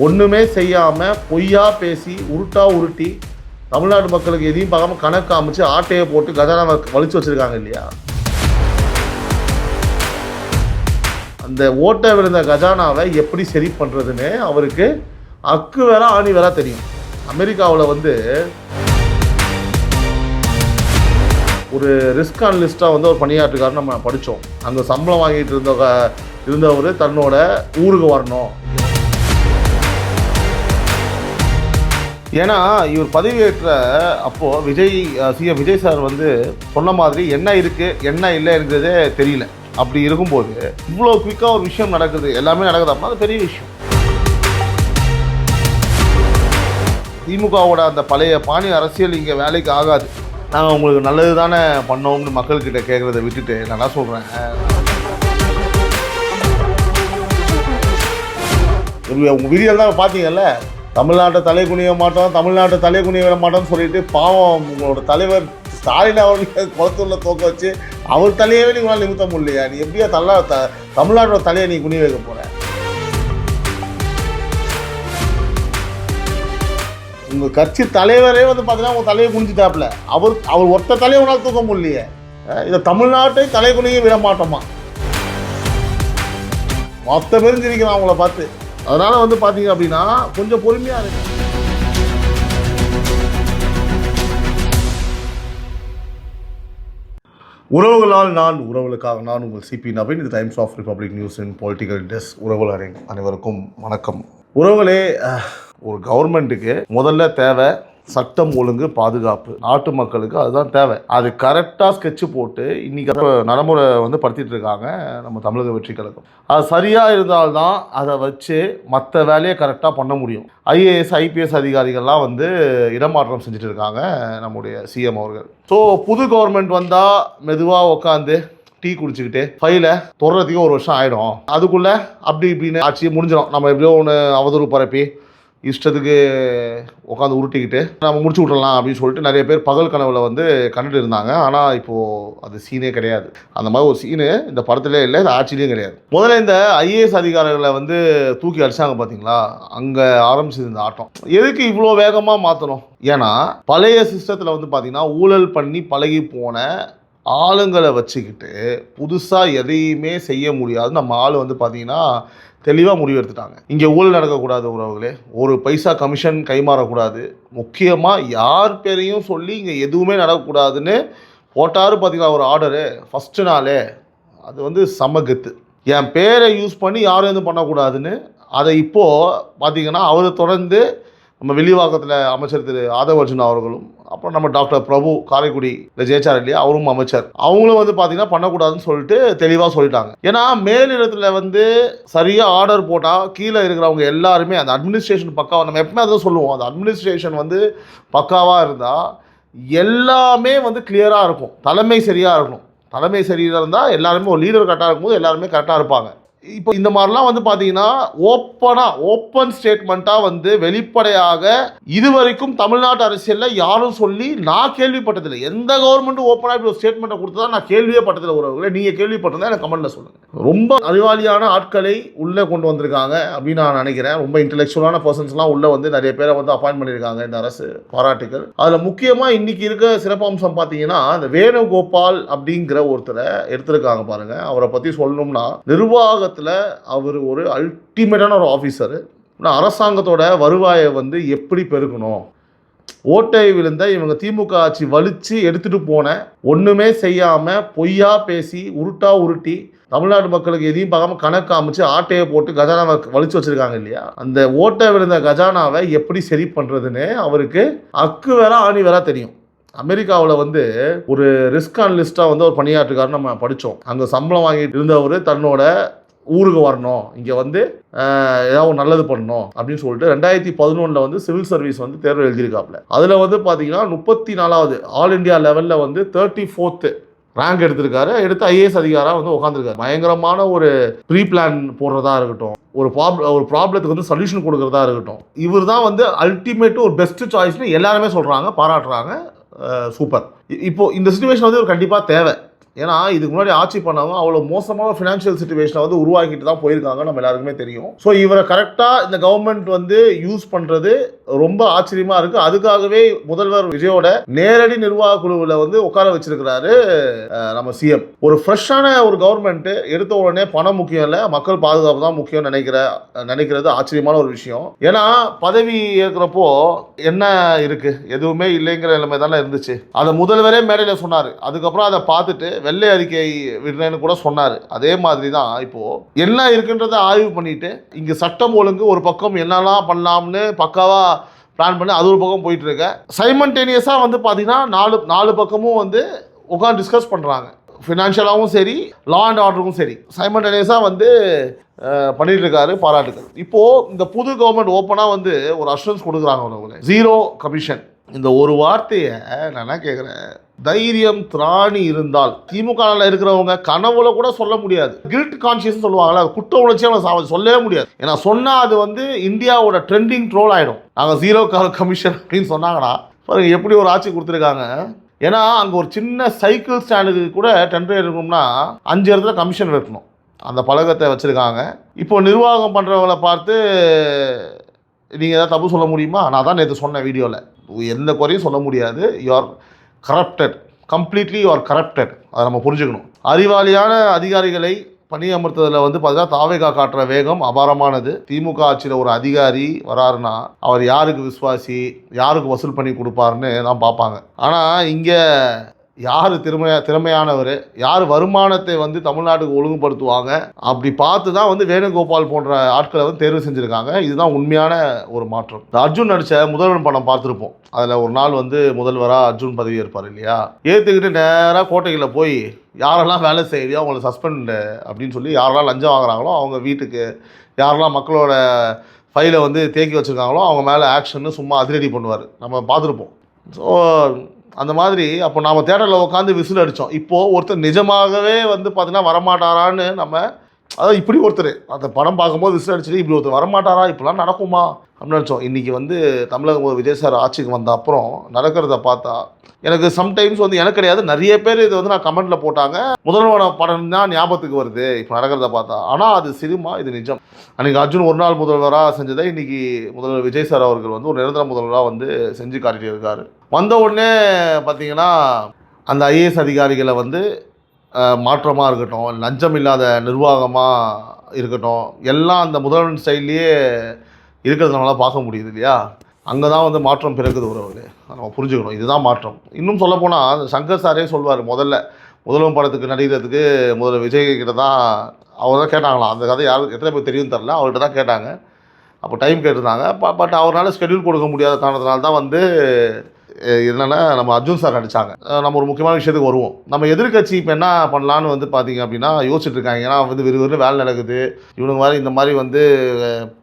ஒன்றுமே செய்யாமல் பொய்யா பேசி உருட்டா உருட்டி தமிழ்நாட்டு மக்களுக்கு எதையும் பார்க்காம கணக்கு அமைச்சு ஆட்டையை போட்டு கஜானாவை வலிச்சு வச்சுருக்காங்க இல்லையா? அந்த ஓட்டை விழுந்த கஜானாவை எப்படி சரி பண்ணுறதுன்னு அவருக்கு அக்கு வேற ஆணி வேற தெரியும். அமெரிக்காவில் வந்து ஒரு ரிஸ்க் அனலிஸ்ட்டாக வந்து ஒரு பணியாற்றுக்காரன்னு நம்ம படித்தோம். அங்கே சம்பளம் வாங்கிட்டு இருந்தவர் தன்னோட ஊருக்கு வரணும். ஏன்னா இவர் பதவியேற்ற அப்போது சிஎம் விஜய் சார் வந்து சொன்ன மாதிரி என்ன இருக்குது என்ன இல்லைங்கிறதே தெரியல. அப்படி இருக்கும்போது இவ்வளோ குயிக்காக ஒரு விஷயம் நடக்குது, எல்லாமே நடக்குது அப்படின்னா அது பெரிய விஷயம். திமுகவோட அந்த பழைய பாணி அரசியல் இங்கே வேலைக்கு ஆகாது. நாங்கள் உங்களுக்கு நல்லது தானே பண்ணோம்னு மக்கள்கிட்ட கேட்குறத விட்டுட்டு நான் சொல்கிறேன், உங்கள் வீடியோ தான் பார்த்தீங்கல்ல, தமிழ்நாட்டை தலை குனிய மாட்டோம், தமிழ்நாட்டை தலை குனிய விட மாட்டோம்னு சொல்லிட்டு பாவம் உங்களோட தலைவர் ஸ்டாலின் அவர்களுக்கு குளத்தூரில் தோக்க வச்சு அவர் தலையவே நீ உங்களால் நிமித்த முடியலையா? நீ எப்படியா தமிழ்நாட்டோட தலையை நீ குனி வைக்க போகிற? உங்கள் கட்சி தலைவரே வந்து பார்த்தீங்கன்னா உங்கள் தலையை குனிஞ்சிட்டாப்புல. அவர் ஒருத்த தலையை உங்களால் தூக்க முடியலையே. இதை தமிழ்நாட்டை தலை குனிய விட மாட்டோமா? மொத்த பேரும் சிரிக்கிறான் அவங்கள பார்த்து. அதனால் வந்து பார்த்தீங்க அப்படின்னா கொஞ்சம் பொறுமையாக இருக்கு. உறவுகளால் நான், உறவுகளுக்காக நான், உங்கள் சிபி நவீன். இது times of republic news in political desk. உறவுகள் அனைவருக்கும் வணக்கம். உறவுகளே, ஒரு கவர்மெண்ட்டுக்கு முதல்ல தேவை சட்டம் ஒழுங்கு பாதுகாப்பு. நாட்டு மக்களுக்கு அதுதான் தேவை. அது கரெக்டாக ஸ்கெட்சு போட்டு இன்றைக்கி நடைமுறை வந்து படுத்திட்டு இருக்காங்க நம்ம தமிழக வெற்றி கழகம். அது சரியாக இருந்தால்தான் அதை வச்சு மற்ற வேலையை கரெக்டாக பண்ண முடியும். ஐஏஎஸ் ஐபிஎஸ் அதிகாரிகள்லாம் வந்து இடமாற்றம் செஞ்சுட்டு இருக்காங்க நம்முடைய சிஎம் அவர்கள். ஸோ புது கவர்மெண்ட் வந்தால் மெதுவாக உட்காந்து டீ குடிச்சுக்கிட்டு ஃபைலை தொடர்றதுக்கு ஒரு வருஷம் ஆகிடும். அதுக்குள்ளே அப்படி இப்படின்னு ஆட்சியை முடிஞ்சிடும். நம்ம எப்படியோ ஒன்று அவதூறு பரப்பி இஷ்டத்துக்கு உட்காந்து உருட்டிக்கிட்டு நம்ம முடிச்சு விட்றலாம் அப்படின்னு சொல்லிட்டு நிறைய பேர் பகல் கனவுல வந்து கண்டுட்டு இருந்தாங்க. ஆனால் இப்போது அது சீனே கிடையாது. அந்த மாதிரி ஒரு சீனு இந்த படத்திலே இல்லை, இந்த ஆட்சியிலையும் கிடையாது. முதல்ல இந்த ஐஏஎஸ் அதிகாரிகளை வந்து தூக்கி அடிச்சாங்க பார்த்தீங்களா, அங்கே ஆரம்பிச்சது இந்த ஆட்டம். எதுக்கு இவ்வளோ வேகமாக மாற்றணும்? ஏன்னா பழைய சிஸ்டத்தில் வந்து பார்த்திங்கன்னா ஊழல் பண்ணி பழகி போன ஆளுங்களை வச்சுக்கிட்டு புதுசாக எதையுமே செய்ய முடியாது. நம்ம ஆள் வந்து பார்த்திங்கன்னா தெளிவாக முடிவு எடுத்துட்டாங்க. இங்கே ஊழல் நடக்கக்கூடாது உறவுகளே, ஒரு பைசா கமிஷன் கைமாறக்கூடாது, முக்கியமாக யார் பேரையும் சொல்லி இங்கே எதுவுமே நடக்கக்கூடாதுன்னு போட்டாரு பார்த்தீங்களா ஒரு ஆர்டரு. ஃபஸ்ட்டு நாளே அது வந்து சமகத்து. என் பேரை யூஸ் பண்ணி யாரும் எதுவும் பண்ணக்கூடாதுன்னு அதை இப்போது பார்த்திங்கன்னா அவர் தொடர்ந்து நம்ம வெளிவாக்கத்தில் அமைச்சர் திரு ஆதவ அர்ஜுனா அவர்களும், அப்புறம் நம்ம டாக்டர் பிரபு காரைக்குடி ஜெயச்சார் இல்லையா, அவரும் அமைச்சர், அவங்களும் வந்து பார்த்தீங்கன்னா பண்ணக்கூடாதுன்னு சொல்லிட்டு தெளிவாக சொல்லிட்டாங்க. ஏன்னா மேலிடத்தில் வந்து சரியாக ஆர்டர் போட்டால் கீழே இருக்கிறவங்க எல்லாருமே அந்த அட்மினிஸ்ட்ரேஷன் பக்காவாக, நம்ம எப்பவுமே அதை சொல்லுவோம், அந்த அட்மினிஸ்ட்ரேஷன் வந்து பக்காவாக இருந்தால் எல்லாமே வந்து கிளியராக இருக்கும். தலைமை சரியாக இருக்கணும். தலைமை சரியாக இருந்தால் எல்லாருமே, ஒரு லீடர் கரெக்டாக இருக்கும்போது எல்லாருமே கரெக்டாக இருப்பாங்க. இப்போ இந்த மாதிரிலாம் வந்து பார்த்தீங்கன்னா ஓப்பன் ஸ்டேட்மெண்ட்டாக வந்து வெளிப்படையாக இதுவரைக்கும் தமிழ்நாட்டு அரசியலில் யாரும் சொல்லி நான் கேள்விப்பட்டதில்லை. எந்த கவர்மெண்ட்டும் ஓப்பனாக இப்படி ஒரு ஸ்டேட்மெண்ட்டை கொடுத்ததா நான் கேள்வியே பட்டதில்லை. உறவுகளை நீங்கள் கேள்விப்பட்டிருந்தா எனக்கு கமெண்ட்டில் சொல்லுங்கள். ரொம்ப அறிவாளியான ஆட்களை உள்ளே கொண்டு வந்திருக்காங்க அப்படின்னு நான் நினைக்கிறேன். ரொம்ப இன்டெலெக்சுவலான பர்சன்ஸ்லாம் உள்ளே வந்து நிறைய பேரை வந்து அப்பாயின்ட் பண்ணியிருக்காங்க இந்த அரசு. பாராட்டுகள். அதில் முக்கியமாக இன்றைக்கி இருக்க சிறப்பம்சம் பார்த்தீங்கன்னா இந்த வேணுகோபால் அப்படிங்கிற ஒருத்தரை எடுத்திருக்காங்க பாருங்கள். அவரை பற்றி சொல்லணும்னா நிர்வாக அவர் ஒரு அல்டிமேட்டான ஒரு ஆஃபீஸரு. அரசாங்கத்தோட வருவாயை வந்து எப்படி பெருக்கணும், ஓட்டை விழுந்த இவங்க திமுக ஆட்சி வலிச்சு எடுத்துட்டு போன ஒன்றுமே செய்யாமல் பொய்யா பேசி உருட்டா உருட்டி தமிழ்நாட்டு மக்களுக்கு எதையும் பார்க்காம கணக்கு அமைச்சு ஆட்டையை போட்டு கஜானாவை வலிச்சு வச்சுருக்காங்க இல்லையா? அந்த ஓட்டை விழுந்த கஜானாவை எப்படி சரி பண்ணுறதுன்னு அவருக்கு அக்கு வேற ஆணி வேற தெரியும். அமெரிக்காவில் வந்து ஒரு ரிஸ்க் அனலிஸ்ட்டாக வந்து ஒரு பணியாற்றுக்காரன்னு நம்ம படித்தோம். அங்கே சம்பளம் வாங்கிட்டு இருந்தவர் தன்னோட ஊருக்கு வரணும், இங்கே வந்து ஏதாவது நல்லது பண்ணணும் அப்படின்னு சொல்லிட்டு 2011 வந்து சிவில் சர்வீஸ் வந்து தேர்வு எழுதியிருக்காப்புல. அதில் வந்து பார்த்தீங்கன்னா 34வது ஆல் இண்டியா லெவலில் வந்து 34th ரேங்க் எடுத்திருக்காரு. எடுத்து ஐஏஎஸ் அதிகாராக வந்து உட்காந்துருக்காரு. பயங்கரமான ஒரு ப்ரீ பிளான் போடுறதா இருக்கட்டும், ஒரு ப்ராப்ளத்துக்கு வந்து சொல்யூஷன் கொடுக்குறதா இருக்கட்டும், இவர் தான் வந்து அல்டிமேட்டு ஒரு பெஸ்ட் சாய்ஸ்னு எல்லாருமே சொல்கிறாங்க, பாராட்டுறாங்க. சூப்பர். இப்போது இந்த சிச்சுவேஷன் வந்து ஒரு கண்டிப்பாக தேவை. ஏன்னா இதுக்கு முன்னாடி ஆட்சி பண்ணவங்க அவ்வளோ மோசமான ஃபினான்ஷியல் சுச்சுவேஷனை வந்து உருவாக்கிட்டு தான் போயிருக்காங்க, நம்ம எல்லாருக்குமே தெரியும். ஸோ இவரை கரெக்டாக இந்த கவர்மெண்ட் வந்து யூஸ் பண்ணுறது ரொம்ப ஆச்சரியமாக இருக்குது. அதுக்காகவே முதல்வர் விஜயோட நேரடி நிர்வாக குழுவில் வந்து உட்கார வச்சிருக்கிறாரு நம்ம சிஎம். ஒரு ஃப்ரெஷ்ஷான ஒரு கவர்மெண்ட் எடுத்த உடனே பணம் முக்கியம் இல்லை, மக்கள் பாதுகாப்பு தான் முக்கியம் நினைக்கிறது ஆச்சரியமான ஒரு விஷயம். ஏன்னா பதவி ஏற்கிறப்போ என்ன இருக்கு, எதுவுமே இல்லைங்கிற நிலைமை தானே இருந்துச்சு. அதை முதல்வரே மேடையில் சொன்னார். அதுக்கப்புறம் அதை பார்த்துட்டு வெள்ளை அறிக்கை விடுறேன்னு கூட சொன்னார். அதே மாதிரி தான் இப்போ என்ன இருக்குன்றதை ஆய்வு பண்ணிட்டு இங்கே சட்டம் ஒழுங்கு ஒரு பக்கம் என்னெல்லாம் பண்ணலாம்னு பக்காவா பிளான் பண்ணி அது ஒரு பக்கம் போயிட்டு இருக்க, சைமல்டேனியஸாக வந்து பார்த்தீங்கன்னா நாலு பக்கமும் வந்து உட்காந்து டிஸ்கஸ் பண்ணுறாங்க. ஃபினான்ஷியலாகவும் சரி, லா அண்ட் ஆர்டருக்கும் சரி, சைமல்டேனியஸாக வந்து பண்ணிட்டு இருக்காரு. பாராட்டுகள். இப்போது இந்த புது கவர்மெண்ட் ஓப்பனாக வந்து ஒரு அஷூரன்ஸ் கொடுக்குறாங்க, அவங்களே ஜீரோ கமிஷன். இந்த ஒரு வார்த்தையை நான் என்ன கேட்குறேன், தைரியம் திராணி இருந்தால் திமுகவில் இருக்கிறவங்க கனவுல கூட சொல்ல முடியாது. கில்ட் கான்சியஸ் சொல்லுவாங்களா, குற்ற உணர்ச்சி அவங்க சொல்லவே முடியாது. ஏன்னா சொன்னால் அது வந்து இந்தியாவோட ட்ரெண்டிங் ட்ரோல் ஆகிடும். நாங்கள் ஜீரோ கமிஷன் அப்படின்னு சொன்னாங்கன்னா பாருங்க எப்படி ஒரு ஆட்சி கொடுத்துருக்காங்க. ஏன்னா அங்கே ஒரு சின்ன சைக்கிள் ஸ்டாண்டுக்கு கூட டெண்டர் எடுக்கணும்னா 5 இடத்துல கமிஷன் வைக்கணும். அந்த பழக்கத்தை வச்சுருக்காங்க. இப்போ நிர்வாகம் பண்ணுறவங்களை பார்த்து நீங்கள் ஏதாவது தப்பு சொல்ல முடியுமா? நான் தான் நேற்று சொன்னேன் வீடியோவில், எந்த குறையும் சொல்ல முடியாது. You are corrupted, completely you are corrupted. அதை நம்ம புரிஞ்சுக்கணும். அறிவாளியான அதிகாரிகளை பணியமர்த்ததில் வந்து பார்த்தீங்கன்னா தாவேகா காட்டுற வேகம் அபாரமானது. திமுக ஆட்சியில் ஒரு அதிகாரி வராருன்னா அவர் யாருக்கு விசுவாசி, யாருக்கு வசூல் பண்ணி கொடுப்பாருன்னு தான் பார்ப்பாங்க. ஆனால் இங்கே யார் திறமையானவர், யார் வருமானத்தை வந்து தமிழ்நாட்டுக்கு ஒழுங்குபடுத்துவாங்க அப்படி பார்த்து தான் வந்து வேணுகோபால் போன்ற ஆட்களை வந்து தேர்வு செஞ்சுருக்காங்க. இதுதான் உண்மையான ஒரு மாற்றம். அர்ஜுன் நடித்த முதல்வன் படம் பார்த்துருப்போம். அதில் ஒரு நாள் வந்து முதல்வராக அர்ஜுன் பதவி ஏற்பார் இல்லையா, ஏற்றுக்கிட்டு நேராக கோட்டையில் போய் யாரெல்லாம் வேலை செய்யலையோ அவங்கள சஸ்பெண்ட் அப்படின்னு சொல்லி, யாரெல்லாம் லஞ்சம் வாங்குறாங்களோ அவங்க வீட்டுக்கு, யாரெல்லாம் மக்களோட ஃபைலை வந்து தேக்கி வச்சுருக்காங்களோ அவங்க மேலே ஆக்ஷன்னு சும்மா அதிரடி பண்ணுவார். நம்ம பார்த்துருப்போம். ஸோ அந்த மாதிரி அப்போ நாம் தேட்டரில் உட்காந்து விசில் அடித்தோம். இப்போது ஒருத்தர் நிஜமாகவே வந்து பார்த்தீங்கன்னா வரமாட்டாரான்னு நம்ம, அதாவது இப்படி ஒருத்தர் அந்த படம் பார்க்கும்போது விசில் அடிச்சுட்டு இப்படி ஒருத்தர் வரமாட்டாரா, இப்படிலாம் நடக்குமா அப்படின்னு நினச்சோம். இன்றைக்கி வந்து தமிழகம் விஜய் சார் ஆட்சிக்கு வந்த அப்புறம் நடக்கிறத பார்த்தா எனக்கு சம்டைம்ஸ் வந்து எனக்கு கிடையாது, நிறைய பேர் இது வந்து நான் கமெண்ட்டில் போட்டாங்க, முதல்வரோட படம் தான் ஞாபகத்துக்கு வருது இப்போ நடக்கிறத பார்த்தா. ஆனால் அது சினிமா, இது நிஜம். அன்றைக்கி அர்ஜுன் ஒரு நாள் முதல்வராக செஞ்சதை இன்றைக்கி முதல்வர் விஜய் சார் அவர்கள் வந்து ஒரு நிரந்தர முதல்வராக வந்து செஞ்சு காட்டிகிட்டு இருக்காரு. வந்த உடனே பார்த்திங்கன்னா அந்த ஐஏஎஸ் அதிகாரிகளை வந்து மாற்றமாக இருக்கட்டும், லஞ்சம் இல்லாத நிர்வாகமாக இருக்கட்டும், எல்லாம் அந்த முதல்வன் ஸ்டைல்லையே இருக்கிறதுனால பார்க்க முடியுது இல்லையா. அங்கே தான் வந்து மாற்றம் பிறகுது உறவுகளே, நம்ம புரிஞ்சுக்கணும். இதுதான் மாற்றம். இன்னும் சொல்லப்போனால் சங்கர் சாரே சொல்வார், முதல்வன் படத்துக்கு நடிக்கிறதுக்கு முதல்ல விஜய் கிட்ட தான் அவர் தான் கேட்டாங்களாம். அந்த கதை யாருக்கு எத்தனை பேர் தெரியும் தெரில, அவர்கிட்ட தான் கேட்டாங்க. அப்போ டைம் கேட்டிருந்தாங்க. பட் அவரால் ஸ்கெடியூல் கொடுக்க முடியாத காரணத்தினால தான் வந்து என்னென்னா நம்ம அர்ஜுன் சார் நடித்தாங்க. நம்ம ஒரு முக்கியமான விஷயத்துக்கு வருவோம். நம்ம எதிர்கட்சி இப்போ என்ன பண்ணலான்னு வந்து பார்த்திங்க அப்படின்னா யோசிச்சுட்டு இருக்காங்க. ஏன்னா வந்து விறுவிறு வேலை நடக்குது, இவனுங்க மாதிரி இந்த மாதிரி வந்து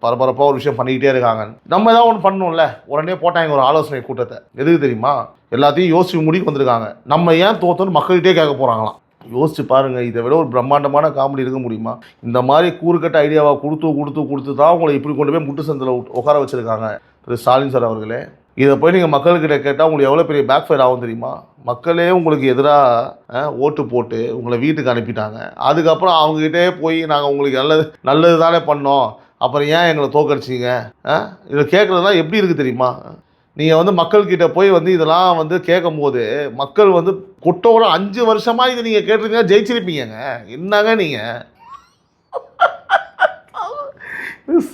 பரபரப்பாக ஒரு விஷயம் பண்ணிக்கிட்டே இருக்காங்க. நம்ம ஏதாவது ஒன்று பண்ணணும்ல, உடனே போட்டாங்க ஒரு ஆலோசனை கூட்டத்தை. எதுக்கு தெரியுமா, எல்லாத்தையும் யோசிச்சு முடிக்கு வந்திருக்காங்க. நம்ம ஏன் தோத்தோன்னு மக்கள்கிட்டே கேட்க போகிறாங்களாம். யோசிச்சு பாருங்கள், இதை விட ஒரு பிரம்மாண்டமான காமெடி இருக்க முடியுமா? இந்த மாதிரி கூறுகட்ட ஐடியாவாக கொடுத்து தான் உங்களை இப்படி கொண்டு போய் முட்டு சந்தில் உட்கார வச்சுருக்காங்க திரு ஸ்டாலின் சார் அவர்களே. இதை போய் நீங்கள் மக்கள்கிட்ட கேட்டால் உங்களுக்கு எவ்வளோ பெரிய பேக் ஃபயர் ஆகும் தெரியுமா? மக்களே உங்களுக்கு எதிராக ஓட்டு போட்டு உங்களை வீட்டுக்கு அனுப்பிட்டாங்க. அதுக்கப்புறம் அவங்ககிட்டே போய் நாங்கள் உங்களுக்கு நல்லது தானே பண்ணோம், அப்புறம் ஏன் எங்களை தோக்கடிச்சிங்க, இதை கேட்குறதுலாம் எப்படி இருக்குது தெரியுமா? நீங்கள் வந்து மக்கள்கிட்ட போய் வந்து இதெல்லாம் வந்து கேட்கும் போது மக்கள் வந்து கொட்டோட 5 வருஷமாக இதை நீங்கள் கேட்டிருக்கீங்க, ஜெயிச்சிருப்பீங்க. என்னங்க நீங்கள்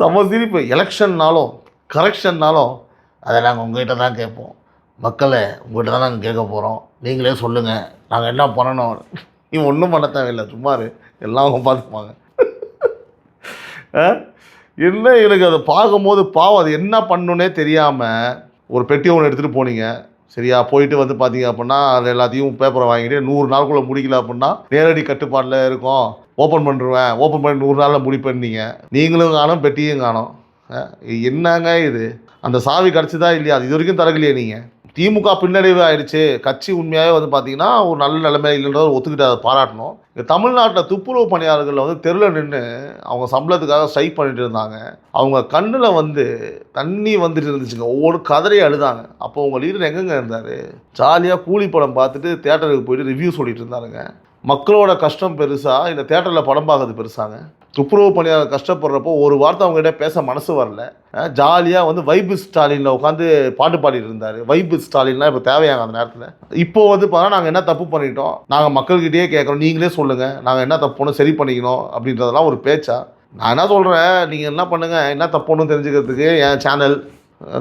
சமசிரிப்பு. எலெக்ஷன்னாலும் கரெக்ஷன்னாலும் அதை நாங்கள் உங்கள்கிட்ட தான் கேட்போம். மக்களை உங்கள்கிட்ட தான் நாங்கள் கேட்க போகிறோம், நீங்களே சொல்லுங்கள் நாங்கள் என்ன பண்ணணும். நீ ஒன்றும் பண்ண தேவையில்லை, சும்மா எல்லாம் அவங்க பார்த்துப்பாங்க. என்ன எனக்கு அதை பார்க்கும்போது பாவம், அது என்ன பண்ணணுன்னே தெரியாமல் ஒரு பெட்டி ஒன்று எடுத்துகிட்டு போனீங்க சரியா, போயிட்டு வந்து பார்த்தீங்க அப்படின்னா அது எல்லாத்தையும் பேப்பரை வாங்கிட்டு 100 நாளுக்குள்ளே முடிக்கல அப்படின்னா நேரடி கட்டுப்பாட்டில் இருக்கும், ஓப்பன் பண்ணிடுவேன், ஓப்பன் பண்ணி 100 நாளில் முடிப்பேன்னீங்க. நீங்களும் காணும், பெட்டியும் காணும். என்னங்க இது? அந்த சாவி கிடச்சிதா இல்லையா? அது இது வரைக்கும் தரகலையே. நீங்கள் திமுக பின்னடைவு ஆயிடுச்சு, கட்சி உண்மையாகவே வந்து பார்த்தீங்கன்னா ஒரு நல்ல நிலைமை இல்லைன்றதை ஒத்துக்கிட்டு அதை பாராட்டணும். இங்கே தமிழ்நாட்டில் துப்புரவு பணியாளர்கள் வந்து தெருவில் நின்று அவங்க சம்பளத்துக்காக ஸ்ட்ரைக் பண்ணிட்டு இருந்தாங்க. அவங்க கண்ணில் வந்து தண்ணி வந்துட்டு இருந்துச்சுங்க, ஒவ்வொரு கதறையை அழுதாங்க. அப்போ உங்கள் லீடர் எங்கெங்க இருந்தார்? ஜாலியாக கூலி படம் பார்த்துட்டு தேட்டருக்கு போயிட்டு ரிவ்யூ சொல்லிட்டு இருந்தாருங்க. மக்களோட கஷ்டம் பெருசா இல்லை தேட்டரில் படம் பார்க்கறது பெருசாங்க? துப்புரவு பணியாளர் கஷ்டப்படுறப்போ ஒரு வார்த்தை அவங்ககிட்ட பேச மனசு வரல. ஜாலியாக வந்து வைபு ஸ்டாலினில் உட்காந்து பாட்டு பாடிட்டு இருந்தார். வைபு ஸ்டாலின்லாம் இப்போ தேவையாங்க அந்த நேரத்தில்? இப்போ வந்து பார்த்தா நாங்கள் என்ன தப்பு பண்ணிட்டோம், நாங்கள் மக்கள்கிட்டயே கேட்குறோம், நீங்களே சொல்லுங்கள் நாங்கள் என்ன தப்பு பண்ணோம், சரி பண்ணிக்கணும் அப்படின்றதெல்லாம் ஒரு பேச்சா? நான் என்ன சொல்கிறேன், நீங்கள் என்ன பண்ணுங்கள், என்ன தப்புன்னு தெரிஞ்சுக்கிறதுக்கு என் சேனல்,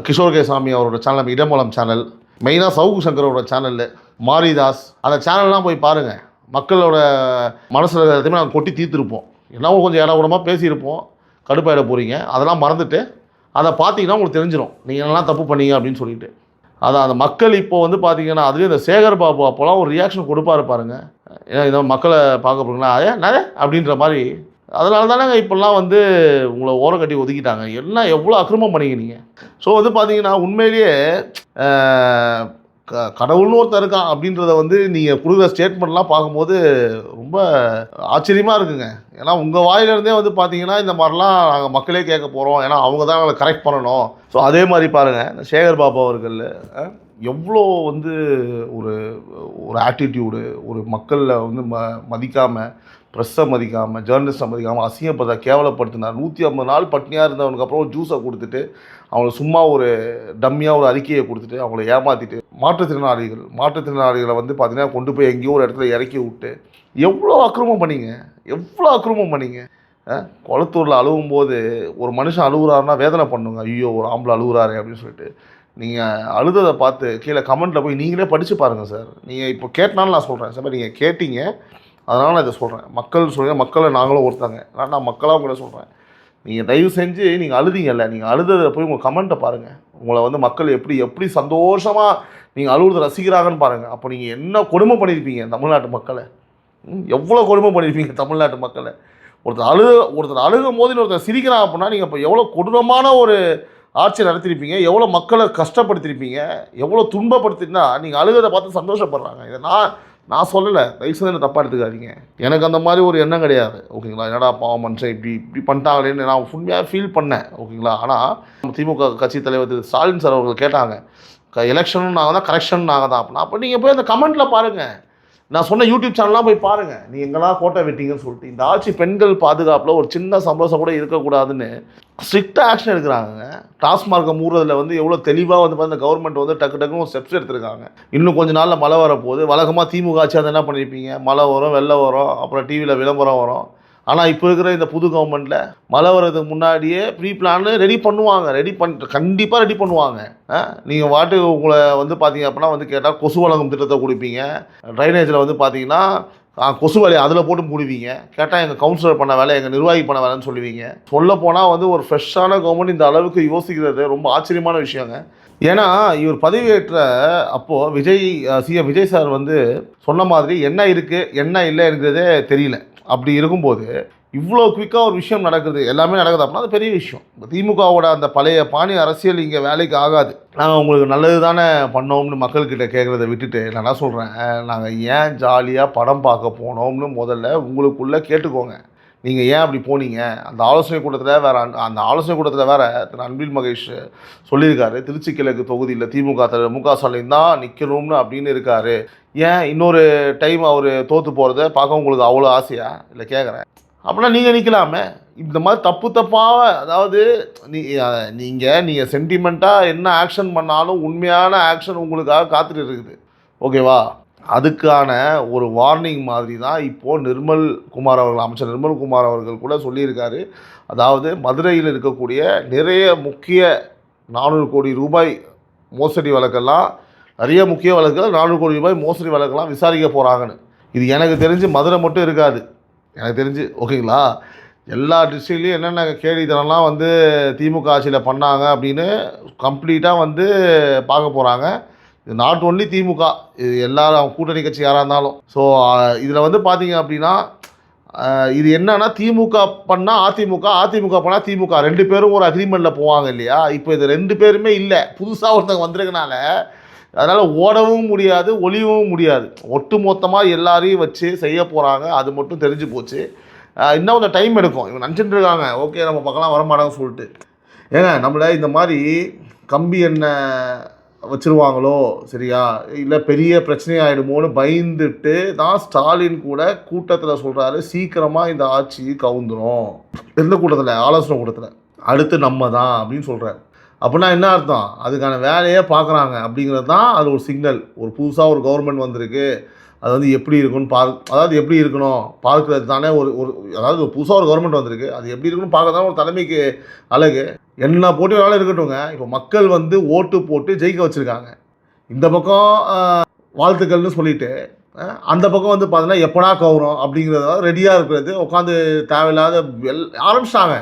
கிஷோர் கே சாமி அவரோட சேனல், இடமலம் சேனல், மெயினாக சவுக்கு சங்கரோட சேனல், மாரிதாஸ், அந்த சேனல்லாம் போய் பாருங்கள். மக்களோட மனசில் எல்லாத்தையுமே நாங்கள் கொட்டி தீர்த்துருப்போம். எல்லாம் கொஞ்சம் இடக்கூடமாக பேசியிருப்போம். கடுப்பாயிட போகிறீங்க, அதெல்லாம் மறந்துட்டு அதை பார்த்தீங்கன்னா உங்களுக்கு தெரிஞ்சிடும் நீங்கள் என்னெல்லாம் தப்பு பண்ணீங்க அப்படின்னு சொல்லிட்டு. அதான் அந்த மக்கள் இப்போ வந்து பார்த்தீங்கன்னா, அதுலேயும் இந்த சேகர் பாபு அப்போலாம் ஒரு ரியாக்ஷன் கொடுப்பாரு பாருங்க. ஏன்னா இதை மக்களை பார்க்க போகிறீங்களா நிறைய அப்படின்ற மாதிரி. அதனால தானேங்க இப்போல்லாம் வந்து உங்களை ஓரம் கட்டி ஒதுக்கிட்டாங்க. எல்லாம் எவ்வளோ அக்கிரமம் பண்ணீங்க நீங்கள். ஸோ வந்து பார்த்தீங்கன்னா உண்மையிலேயே கடவுள்னு ஒருத்தர் இருக்கான் அப்படின்றத வந்து நீங்கள் கொடுக்குற ஸ்டேட்மெண்ட்லாம் பார்க்கும்போது ரொம்ப ஆச்சரியமாக இருக்குங்க. ஏன்னா உங்கள் வாயிலிருந்தே வந்து பார்த்தீங்கன்னா இந்த மாதிரிலாம் நாங்கள் மக்களே கேட்க போகிறோம், ஏன்னா அவங்க தான் எங்களை கரெக்ட் பண்ணணும். ஸோ அதே மாதிரி பாருங்கள், இந்த சேகர் பாபு அவர்கள் எவ்வளோ வந்து ஒரு ஒரு ஆட்டிடியூடு, ஒரு மக்களில் வந்து மதிக்காமல், ப்ரெஸ்ஸை மதிக்காமல், ஜேர்னலிஸ்ட்டை மதிக்காமல், அசிங்கப்படுத்த கேவலப்படுத்தினார். 150 நாள் பட்னியாக இருந்தவனுக்கப்புறம் ஜூஸை கொடுத்துட்டு அவங்களுக்கு சும்மா ஒரு டம்மியாக ஒரு அறிக்கையை கொடுத்துட்டு அவங்கள ஏமாற்றிட்டு, மாற்றுத்திறனாளிகளை வந்து பார்த்தீங்கன்னா கொண்டு போய் எங்கேயோ ஒரு இடத்துல இறக்கி விட்டு எவ்வளோ அக்கிரமம் பண்ணிங்க. குளத்தூரில் அழுவும் போது ஒரு மனுஷன் அழுகுறாருன்னா வேதனை பண்ணுங்க. ஐயோ ஒரு ஆம்பளை அழுகுறாரு அப்படின்னு சொல்லிட்டு நீங்கள் அழுததை பார்த்து கீழே கமெண்ட்டில் போய் நீங்களே படித்து பாருங்கள் சார். நீங்கள் இப்போ கேட்டனாலும் நான் சொல்கிறேன் சார், நீங்கள் கேட்டீங்க அதனால் நான் இதை சொல்கிறேன். மக்கள் சொல்லுங்கள், மக்களை நாங்களும் ஒருத்தாங்க, நான் மக்களாக உங்களை சொல்கிறேன். நீங்கள் தயவு செஞ்சு நீங்கள் அழுதிங்கல்ல, நீங்கள் அழுததை போய் உங்கள் கமெண்ட்டை பாருங்கள். உங்களை வந்து மக்கள் எப்படி சந்தோஷமாக நீங்கள் அழுகுறத ரசிக்கிறாங்கன்னு பாருங்கள். அப்போ நீங்கள் என்ன கொடுமை பண்ணியிருப்பீங்க தமிழ்நாட்டு மக்களை, எவ்வளோ கொடுமை பண்ணியிருப்பீங்க தமிழ்நாட்டு மக்களை. ஒருத்தர் அழுகும் போது ஒருத்தர் சிரிக்கிறான் அப்படின்னா நீங்கள் இப்போ எவ்வளோ கொடூரமான ஒரு ஆட்சி நடத்திருப்பீங்க, எவ்வளோ மக்களை கஷ்டப்படுத்திருப்பீங்க, எவ்வளோ துன்பப்படுத்தினா நீங்கள் அழுகிறத பார்த்து சந்தோஷப்படுறாங்க. இதை நான் சொல்லலை, தயவுசெய்து என்ன தப்பாக எடுத்துக்காதீங்க. எனக்கு அந்த மாதிரி ஒரு எண்ணம் கிடையாது, ஓகேங்களா? என்னடா பாவம் மனுஷன் இப்படி பண்ணிட்டாங்களேன்னு நான் உண்மையாக ஃபீல் பண்ணேன், ஓகேங்களா? ஆனால் திமுக கட்சி தலைவர் திரு ஸ்டாலின் சார் அவர்கள் கேட்டாங்க, எலெக்ஷனும் நாங்கள் தான், கரெக்ஷனும் நாங்கள் தான் அப்படின்னா. அப்போ நீங்கள் போய் அந்த கமெண்ட்டில் பாருங்கள், நான் சொன்ன யூடியூப் சேனல்லாம் போய் பாருங்கள், நீ எங்கெல்லாம் கோட்டை வெட்டிங்கன்னு சொல்லிட்டு. இந்த ஆட்சி பெண்கள் பாதுகாப்பில் ஒரு சின்ன சந்தோஷம் கூட இருக்கக்கூடாதுன்னு ஸ்ட்ரிக்டாக ஆக்ஷன் எடுக்கிறாங்க. டாஸ்மார்க்கை மூடுறதுல வந்து எவ்வளோ தெளிவாக வந்து பார்த்தா கவர்மெண்ட் வந்து டக்குன்னு ஒரு ஸ்டெப்ஸ் எடுத்துருக்காங்க. இன்னும் கொஞ்சம் நாளில் மழை வரப்போகுது. வழக்கமாக திமுக ஆட்சி அதை என்ன பண்ணியிருப்பீங்க, மழை வரும், வெள்ளம் வரும், அப்புறம் டிவியில் விளம்பரம் வரும். ஆனால் இப்போ இருக்கிற இந்த புது கவர்மெண்ட்டில் மழை வர்றதுக்கு முன்னாடியே ப்ரீ பிளான்னு ரெடி கண்டிப்பாக ரெடி பண்ணுவாங்க. நீங்கள் உங்களை வந்து பார்த்தீங்க அப்படின்னா வந்து கேட்டால் கொசு வழங்கும் திட்டத்தை கொடுப்பீங்க. ட்ரைனேஜில் வந்து பார்த்தீங்கன்னா கொசு வேலையை அதில் போட்டு மூடுவீங்க. கேட்டால் எங்கள் கவுன்சிலர் பண்ண வேலை, எங்கள் நிர்வாகி பண்ண வேலைன்னு சொல்லுவீங்க. சொல்ல போனால் வந்து ஒரு ஃப்ரெஷ்ஷான கவர்மெண்ட் இந்த அளவுக்கு யோசிக்கிறது ரொம்ப ஆச்சரியமான விஷயங்க. ஏன்னா இவர் பதவியேற்ற அப்போது சிஎம் விஜய் சார் வந்து சொன்ன மாதிரி என்ன இருக்குது என்ன இல்லைங்கிறதே தெரியல. அப்படி இருக்கும்போது இவ்வளோ குவிக்காக ஒரு விஷயம் நடக்குது, எல்லாமே நடக்குது அப்படின்னா அது பெரிய விஷயம். திமுகவோட அந்த பழைய பாணி அரசியல் இங்கே வேலைக்கு ஆகாது. நாங்கள் உங்களுக்கு நல்லது தானே பண்ணோம்னு மக்கள்கிட்ட கேட்குறத விட்டுட்டு நான் என்ன சொல்கிறேன், நாங்கள் ஏன் ஜாலியாக படம் பார்க்க போனோம்னு முதல்ல உங்களுக்குள்ளே கேட்டுக்கோங்க. நீங்கள் ஏன் அப்படி போனீங்க? அந்த ஆலோசனை கூட்டத்தில் வேறு திரு அன்பில் மகேஷ் சொல்லியிருக்காரு, திருச்சி கிழக்கு தொகுதியில் திமுக தலைவர் மு க ஸ்டாலின் தான் நிற்கணும்னு அப்படின்னு இருக்காரு. ஏன் இன்னொரு டைம் அவர் தோற்று போகிறத பார்க்க உங்களுக்கு அவ்வளோ ஆசையா? இல்லை கேட்குறேன். அப்படின்னா நீங்கள் நிற்கலாமே. இந்த மாதிரி தப்பாக, அதாவது நீங்கள் சென்டிமெண்ட்டாக என்ன ஆக்ஷன் பண்ணாலும் உண்மையான ஆக்ஷன் உங்களுக்காக காத்துட்டு இருக்குது, ஓகேவா? அதுக்கான ஒரு வார்னிங் மாதிரி தான் இப்போது அமைச்சர் நிர்மல் குமார் அவர்கள் கூட சொல்லியிருக்காரு. அதாவது மதுரையில் இருக்கக்கூடிய நிறைய முக்கிய 400 கோடி ரூபாய் மோசடி வழக்கெல்லாம், நிறைய முக்கிய வழக்குகள் 400 கோடி ரூபாய் மோசடி வழக்கெல்லாம் விசாரிக்க போகிறாங்கன்னு. இது எனக்கு தெரிஞ்சு மதுரை மட்டும் இருக்காது, எனக்கு தெரிஞ்சு, ஓகேங்களா? எல்லா டிஸ்ட்ரிக்ட்லேயும் என்னென்ன கேலித்தனம்லாம் வந்து திமுக ஆட்சியில் பண்ணாங்க அப்படின்னு கம்ப்ளீட்டாக வந்து பார்க்க போகிறாங்க. இது நாட் ஒன்லி திமுக, இது எல்லாரும் கூட்டணி கட்சி யாராக இருந்தாலும். ஸோ இதில் வந்து பார்த்தீங்க அப்படின்னா இது என்னன்னா, திமுக பண்ணால் அதிமுக, அதிமுக பண்ணால் திமுக, 2 பேரும் ஒரு அக்ரிமெண்ட்டில் போவாங்க இல்லையா? இப்போ இது 2 பேருமே இல்லை, புதுசாக ஒருத்தங்க வந்திருக்கனால அதனால் ஓடவும் முடியாது, ஒளியவும் முடியாது. ஒட்டு மொத்தமாக எல்லாரையும் வச்சு செய்ய போகிறாங்க, அது மட்டும் தெரிஞ்சு போச்சு. இன்னும் கொஞ்சம் டைம் எடுக்கும். இவங்க நினச்சிட்டு இருக்காங்க ஓகே நம்ம பக்கலாம் வரமாட்டாங்கன்னு சொல்லிட்டு. ஏங்க நம்மளை இந்த மாதிரி கம்பி எண்ணெய் வச்சுருவாங்களோ சரியா, இல்லை பெரிய பிரச்சனை ஆகிடுமோன்னு பயந்துட்டு தான் ஸ்டாலின் கூட கூட்டத்தில் சொல்கிறாரு சீக்கிரமாக இந்த ஆட்சி கவுந்துரும். எந்த கூட்டத்தில்? ஆலோசனை கூட்டத்தில். அடுத்து நம்ம தான் அப்படின்னு சொல்கிறார். அப்படின்னா என்ன அர்த்தம்? அதுக்கான வேலையே பார்க்குறாங்க அப்படிங்கிறது தான் அது ஒரு சிக்னல். ஒரு புதுசாக ஒரு கவர்மெண்ட் வந்திருக்கு, அது வந்து எப்படி இருக்குன்னு அதாவது எப்படி இருக்கணும் பார்க்குறது தானே ஒரு அதாவது புதுசாக ஒரு கவர்மெண்ட் வந்திருக்கு, அது எப்படி இருக்குன்னு பார்க்க தானே ஒரு தலைமைக்கு அழகு. என்ன போட்டி வேலை இருக்கட்டும்ங்க. இப்போ மக்கள் வந்து ஓட்டு போட்டு ஜெயிக்க வச்சுருக்காங்க. இந்த பக்கம் வாழ்த்துக்கள்னு சொல்லிட்டு அந்த பக்கம் வந்து பார்த்தீங்கன்னா எப்படா கவுரும் அப்படிங்கிறத ரெடியாக இருக்கிறது உட்காந்து தேவையில்லாத ஆரம்பிச்சிட்டாங்க.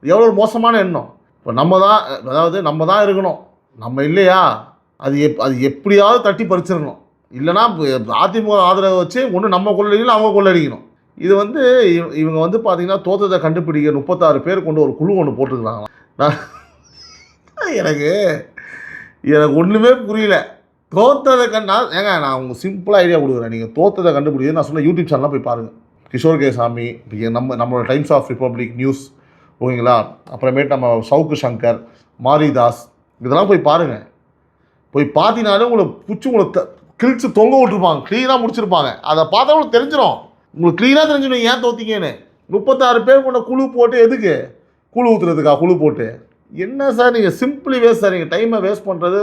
எவ்வளோ ஒரு மோசமான எண்ணம். இப்போ நம்ம தான் இருக்கணும். நம்ம இல்லையா அது எப்படியாவது தட்டி பறிச்சிடணும். இல்லைனா அதிமுக ஆதரவை வச்சு ஒன்று நம்ம கொள்ளடிக்கணும், அவங்க கொள்ளடிக்கணும். இது வந்து இவங்க வந்து பார்த்தீங்கன்னா தோற்றத்தை கண்டுபிடிக்க 36 பேர் கொண்டு ஒரு குழு ஒன்று போட்டுருக்குறாங்களாம். எனக்கு ஒன்றுமே புரியல. தோற்றதை ஏங்க நான் உங்களுக்கு சிம்பிளாக ஐடியா கொடுக்குறேன். நீங்கள் தோற்றத்தை கண்டுபிடிக்கிறது நான் சொன்ன யூடியூப் சேனலாக போய் பாருங்கள். கிஷோர் கே சாமி, நம்மளோட டைம்ஸ் ஆஃப் ரிப்பப்ளிக் நியூஸ், ஓகேங்களா, அப்புறமேட்டு நம்ம சவுக்கு சங்கர், மாரிதாஸ், இதெல்லாம் போய் பாருங்கள். போய் பார்த்தீங்கனாலே உங்களை கிழிச்சு தொங்க விட்டுருப்பாங்க, க்ளீனாக முடிச்சிருப்பாங்க. அதை பார்த்தா உங்களுக்கு தெரிஞ்சிடும், உங்களுக்கு க்ளீனாக தெரிஞ்சிடும் ஏன் தோற்றிங்கன்னு. 36 பேர் கொண்ட குழு போட்டு எதுக்கு? குழு ஊற்றுறதுக்கா? குழு போட்டு என்ன சார் நீங்கள் சிம்பிளி வேஸ்ட் சார். நீங்கள் டைமை வேஸ்ட் பண்ணுறது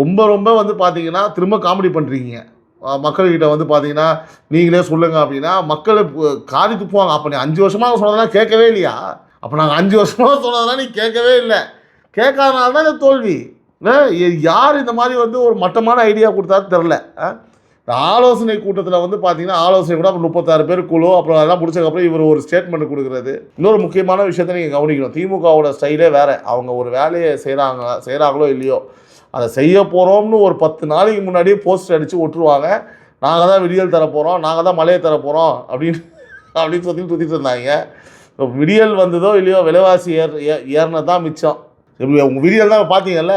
ரொம்ப ரொம்ப வந்து பார்த்தீங்கன்னா திரும்ப காமெடி பண்ணுறீங்க. மக்கள்கிட்ட வந்து பார்த்தீங்கன்னா நீங்களே சொல்லுங்கள் அப்படின்னா மக்கள் காரி துப்புவாங்க. அப்போ நீ 5 வருஷமாக சொன்னதெல்லாம் கேட்கவே இல்லையா? அப்போ நாங்கள் 5 வருஷமாக சொன்னதெல்லாம் நீ கேட்கவே இல்லை. கேட்காதனால தான் இந்த தோல்வி. யார் இந்த மாதிரி வந்து ஒரு மட்டமான ஐடியா கொடுத்தாரு தெரில. இந்த ஆலோசனை கூட்டத்தில் வந்து பார்த்தீங்கன்னா ஆலோசனை கூட அப்புறம் 36 பேர் குழு, அப்புறம் அதெல்லாம் முடிச்சதுக்கப்புறம் இவர் ஒரு ஸ்டேட்மெண்ட் கொடுக்குறது. இன்னொரு முக்கியமான விஷயத்தை நீங்கள் கவனிக்கணும். திமுகவோட ஸ்டைலே வேறு. அவங்க ஒரு வேலையை செய்கிறாங்களோ இல்லையோ, அதை செய்ய போகிறோம்னு ஒரு 10 நாளைக்கு முன்னாடியே போஸ்டர் அடித்து ஒட்டுருவாங்க. நாங்கள் தான் விடியல் தர போகிறோம், நாங்கள் தான் மழையை தர போகிறோம் அப்படின்னு சுற்றிட்டு இருந்தாங்க. விடியல் வந்ததோ இல்லையோ விலைவாசி ஏறினது தான் மிச்சம். எப்படி உங்கள் விடியல் தான் பார்த்தீங்கல்ல,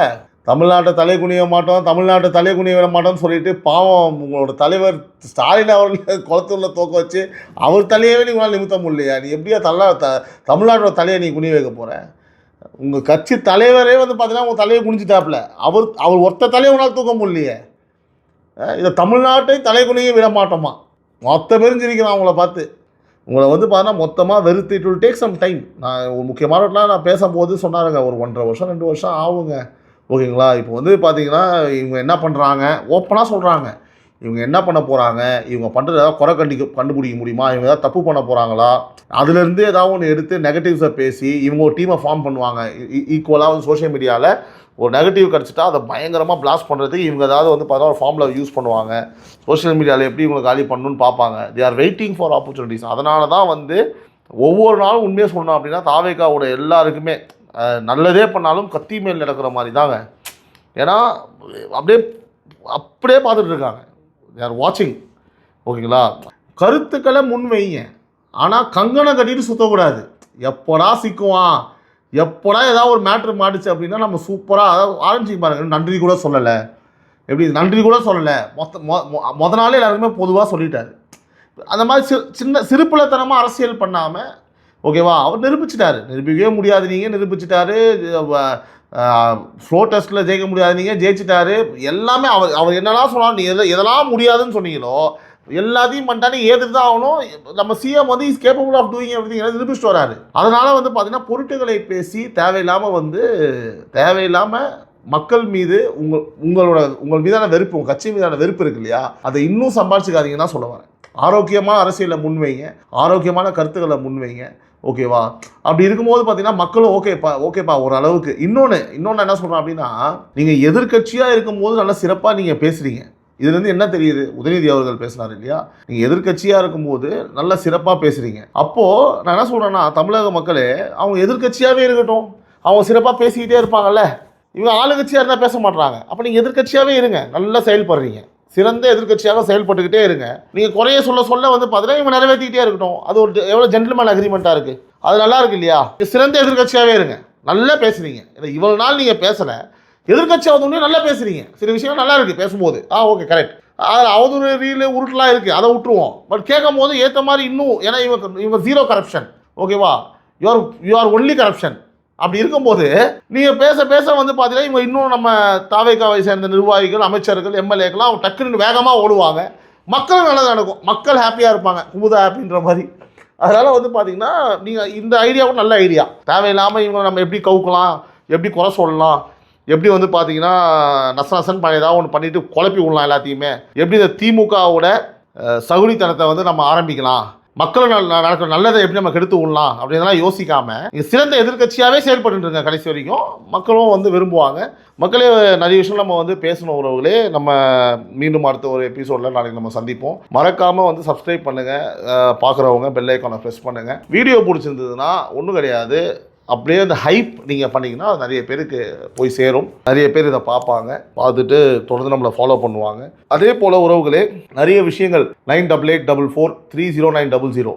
தமிழ்நாட்டை தலை குனிய மாட்டோம், தமிழ்நாட்டை தலை குனிய விட மாட்டோம்னு சொல்லிட்டு பாவம் உங்களோட தலைவர் ஸ்டாலின் அவர்கள் குளத்தூரில் தோக்க வச்சு அவர் தலையவே நீ உங்களால் நிமித்த முடியலையா? நீ எப்படியா தமிழ்நாட்டோட தலையை நீ குனிய வைக்க போகிற? உங்கள் கட்சி தலைவரே வந்து பார்த்தீங்கன்னா உங்கள் தலையை குனிஞ்சிட்டாப்புல. அவர் ஒருத்த தலையை உங்களால் தூக்க முடியலையே. இதை தமிழ்நாட்டை தலை குனிய விட மாட்டோமா? மொத்த பேரும் சிரிக்கிறான் அவங்கள பார்த்து. உங்களை வந்து பார்த்தீங்கன்னா மொத்தமாக வெறுத்து it will take some time. நான் ஒரு முக்கியமானவர்களாக நான் பேசும்போது சொன்னாருங்க, ஒரு 1.5 வருஷம் 2 வருஷம் ஆகுங்க, ஓகேங்களா. இப்போ வந்து பார்த்தீங்கன்னா இவங்க என்ன பண்ணுறாங்க, ஓப்பனாக சொல்கிறாங்க. இவங்க என்ன பண்ண போகிறாங்க, இவங்க பண்ணுறது ஏதாவது குறை கண்டுபிடிக்க முடியுமா, இவங்க ஏதாவது தப்பு பண்ண போகிறாங்களா, அதுலேருந்து ஏதாவது ஒன்று எடுத்து நெகட்டிவ்ஸை பேசி இவங்க ஒரு டீமை ஃபார்ம் பண்ணுவாங்க. ஈக்குவலாக வந்து சோஷியல் மீடியாவில் ஒரு நெகட்டிவ் கிடச்சிட்டா அதை பயங்கரமாக பிளாஸ்ட் பண்ணுறதுக்கு இவங்க ஏதாவது வந்து பார்த்தா ஒரு ஃபார்மில் யூஸ் பண்ணுவாங்க. சோஷியல் மீடியாவில் எப்படி இவங்களை காலி பண்ணணும்னு பார்ப்பாங்க. They are waiting for opportunities. அதனால தான் வந்து ஒவ்வொரு நாளும் உண்மையாக சொல்லணும் அப்படின்னா தாவேக்காவோட எல்லாருக்குமே நல்லதே பண்ணாலும் கத்தி மேல் நடக்கிற மாதிரி தாங்க. ஏன்னா அப்படியே பார்த்துட்டு இருக்காங்க. தே ஆர் வாட்சிங், ஓகேங்களா. கருத்துக்களை முன்வைங்க, ஆனால் கங்கணம் கட்டிட்டு சுற்றக்கூடாது. எப்படா சிக்குவான், எப்படா ஏதாவது ஒரு மேட்ரு மாட்டுச்சு அப்படின்னா நம்ம சூப்பராக அதாவது ஆரம்பிச்சு பாருங்க. நன்றி கூட சொல்லலை, எப்படி நன்றி கூட சொல்லலை, மொத நாளே எல்லாருக்குமே பொதுவாக சொல்லிட்டாரு. அந்த மாதிரி சின்ன சிறுப்பிள்ளத்தனமாக அரசியல் பண்ணாமல், ஓகேவா, அவர் நிரூபிக்கவே முடியாது, நீங்கள் நிரூபிச்சிட்டாரு. ஃப்ளோ டெஸ்ட்டில் ஜெயிக்க முடியாது, நீங்கள் ஜெயிச்சிட்டாரு. எல்லாமே அவர் என்னெல்லாம் சொன்னாலும் நீங்கள் எதெல்லாம் முடியாதுன்னு சொன்னீங்களோ எல்லாத்தையும் பண்ணிட்டானே ஏதுட்டு தான் ஆகணும். நம்ம சிஎம் வந்து is capable of doing everything நிரூபிச்சுட்டு வராரு. அதனால் வந்து பார்த்தீங்கன்னா பொருட்டுகளை பேசி தேவையில்லாமல் மக்கள் மீது உங்கள் மீதான வெறுப்பு, உங்கள் கட்சி மீதான வெறுப்பு இருக்கு இல்லையா, அதை இன்னும் சம்பாதிச்சுக்காதீங்கன்னு தான் சொல்ல வரேன். ஆரோக்கியமான அரசியலை முன்வைங்க, ஆரோக்கியமான கருத்துக்களை முன்வைங்க, ஓகேவா. அப்படி இருக்கும்போது பார்த்தீங்கன்னா மக்களும் ஓகேப்பா ஓரளவுக்கு. இன்னொன்று என்ன சொல்கிறேன் அப்படின்னா, நீங்கள் எதிர்கட்சியாக இருக்கும்போது நல்லா சிறப்பாக நீங்கள் பேசுகிறீங்க. இதுலேருந்து என்ன தெரியுது, உதயநிதி அவர்கள் பேசினார் இல்லையா, நீங்கள் எதிர்கட்சியாக இருக்கும்போது நல்லா சிறப்பாக பேசுகிறீங்க. அப்போது நான் என்ன சொல்கிறேன்னா, தமிழக மக்களே அவங்க எதிர்கட்சியாகவே இருக்கட்டும், அவங்க சிறப்பாக பேசிக்கிட்டே இருப்பாங்கல்ல. இவங்க ஆளுங்கட்சியாக இருந்தால் பேச மாட்டாங்க. அப்போ நீங்கள் எதிர்கட்சியாகவே இருங்க, நல்லா செயல்படுறீங்க, சிறந்த எதிர்கட்சியாக செயல்பட்டுக்கிட்டே இருங்க. நீங்கள் குறைய சொல்ல வந்து பார்த்தீங்கன்னா இவங்க நிறைவேற்றிக்கிட்டே இருக்கட்டும். அது ஒரு எவ்வளோ ஜென்டில்மேன் அக்ரிமெண்ட்டாக இருக்குது, அது நல்லா இருக்கு இல்லையா. சிறந்த எதிர்கட்சியாகவே இருங்க, நல்லா பேசுகிறீங்க. இவ்வளோ நாள் நீங்கள் பேசலை, எதிர்கட்சியாக வந்து நல்லா பேசுகிறீங்க, சில விஷயம் நல்லா இருக்குது பேசும்போது, ஓகே கரெக்ட். அதில் அவதூறு ரீல் உருட்டெலாம் இருக்குது, அதை விட்டுருவோம். பட் கேட்கும் போது ஏற்ற மாதிரி இன்னும், ஏன்னா இவங்க ஜீரோ கரப்ஷன், ஓகேவா, யூ ஆர் ஒன்லி கரப்ஷன் அப்படி இருக்கும்போது நீங்கள் பேச பேச வந்து பார்த்தீங்கன்னா இவங்க இன்னும் நம்ம தாவேகாவை சேர்ந்த நிர்வாகிகள், அமைச்சர்கள், எம்எல்ஏக்கெல்லாம் அவங்க டக்குன்னு வேகமாக ஓடுவாங்க. மக்கள் நல்லது நடக்கும், மக்கள் ஹாப்பியாக இருப்பாங்க, குமுதா ஹாப்பின்ற மாதிரி. அதனால் வந்து பார்த்தீங்கன்னா நீங்கள் இந்த ஐடியாவும் நல்ல ஐடியா. தேவையில்லாமல் இவங்க நம்ம எப்படி கவுக்கலாம், எப்படி குறை சொல்லலாம், எப்படி வந்து பார்த்தீங்கன்னா நசன் ஏதாவது ஒன்று பண்ணிவிட்டு குழப்பி விடலாம் எல்லாத்தையுமே, எப்படி இந்த திமுகவோட சகுனித்தனத்தை வந்து நம்ம ஆரம்பிக்கலாம், மக்கள் நடக்கிற நல்லதை எப்படி நம்ம கெடுத்து விடலாம் அப்படின்றலாம் யோசிக்காமல் நீங்கள் சிறந்த எதிர்கட்சியாகவே செயல்பட்டுருங்க. கடைசி வரைக்கும் மக்களும் வந்து விரும்புவாங்க. மக்களே நிறைய விஷயம் நம்ம வந்து பேசணும் உறவுகளே. நம்ம மீண்டும் அடுத்த ஒரு எபிசோடில் நாளைக்கு நம்ம சந்திப்போம். மறக்காமல் வந்து சப்ஸ்கிரைப் பண்ணுங்கள், பார்க்குறவங்க பெல் ஐக்கானை ப்ரெஸ் பண்ணுங்கள். வீடியோ பிடிச்சிருந்ததுன்னா ஒன்றும் கிடையாது, அப்படியே அந்த ஹைப் நீங்கள் பண்ணிங்கன்னா நிறைய பேருக்கு போய் சேரும், நிறைய பேர் இதை பார்ப்பாங்க, பார்த்துட்டு தொடர்ந்து நம்மளை ஃபாலோ பண்ணுவாங்க. அதே போல் உறவுகளே நிறைய விஷயங்கள் 9884309000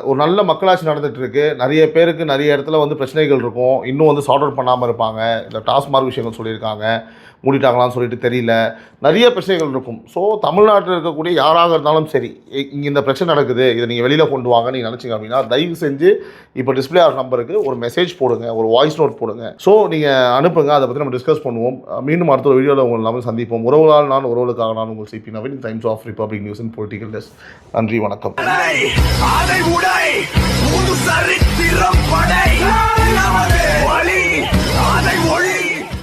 ஒரு நல்ல மக்களாட்சி நடந்துகிட்டு இருக்கு. நிறைய பேருக்கு நிறைய இடத்துல வந்து பிரச்சனைகள் இருக்கும், இன்னும் வந்து சார்ட் அவுட் பண்ணாமல் இருப்பாங்க. இந்த டாஸ்மார்க் விஷயங்கள் சொல்லியிருக்காங்க, மூடிட்டாங்களான்னு சொல்லிட்டு தெரியல, நிறைய பிரச்சனைகள் இருக்கும். ஸோ தமிழ்நாட்டில் இருக்கக்கூடிய யாராக இருந்தாலும் சரி, இங்கே இந்த பிரச்சனை நடக்குது, இதை நீங்கள் வெளியில் கொண்டு வாங்க நீங்கள் நினச்சிங்க அப்படின்னா தயவு செஞ்சு இப்போ டிஸ்பிளே ஆகிற நம்பருக்கு ஒரு மெசேஜ் போடுங்க, ஒரு வாய்ஸ் நோட் போடுங்க. ஸோ நீங்கள் அனுப்புங்க, அதை பற்றி நம்ம டிஸ்கஸ் பண்ணுவோம். மீண்டும் அடுத்த ஒரு வீடியோவில் உங்களை எல்லாமே சந்திப்போம். உறவுகளால் நான், உறவுகளுக்காக நான் உங்கள் Sibi Naveen, times of republic news in political desk. நன்றி, வணக்கம்.